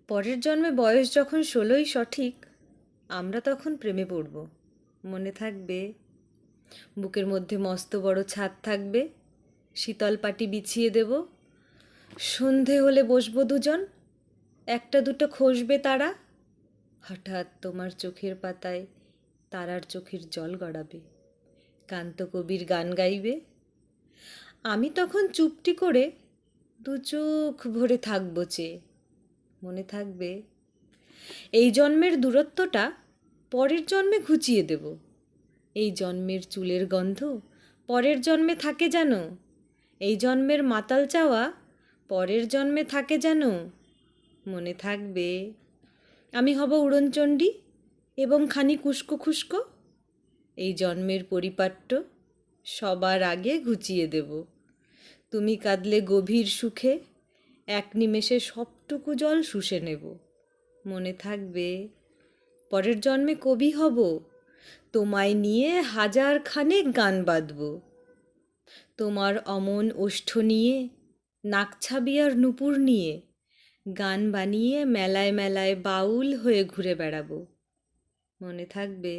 পরের জন্মে বয়স যখন 16ই সঠিক, আমরা তখন প্রেমে পড়ব। মনে থাকবে? বুকের মধ্যে মস্ত বড় ছাদ থাকবে, শীতল পাটি বিছিয়ে দেব, সন্ধে হলে বসবো দুজন, একটা দুটো খসবে তারা, হঠাৎ তোমার চোখের পাতায় তারার চোখের জল গড়াবে, কান্তকবির গান গাইবে। আমি তখন চুপটি করে দু চোখ ভরে থাকবো চেয়ে। মনে থাকবে? এই জন্মের দূরত্বটা পরের জন্মে ঘুচিয়ে দেব। এই জন্মের চুলের গন্ধ পরের জন্মে থাকে যেন, এই জন্মের মাতাল চাওয়া পরের জন্মে থাকে যেন। মনে থাকবে? আমি হব উড়নচণ্ডী এবং খানি কুস্কো খুস্কো। এই জন্মের পরিপাট্য সবার আগে ঘুচিয়ে দেব। তুমি কাঁদলে গভীর সুখে এক নিমেষে সবটুকু জল শুষে নেব। মনে থাকবে? পরের জন্মে কবি হব, তোমায় নিয়ে হাজার খানেক গান বাঁধব। তোমার অমন ওষ্ঠ নিয়ে, নাকছাবি আর নুপুর নিয়ে গান বানিয়ে মেলায় মেলায় বাউল হয়ে ঘুরে বেড়াবো। মনে থাকবে?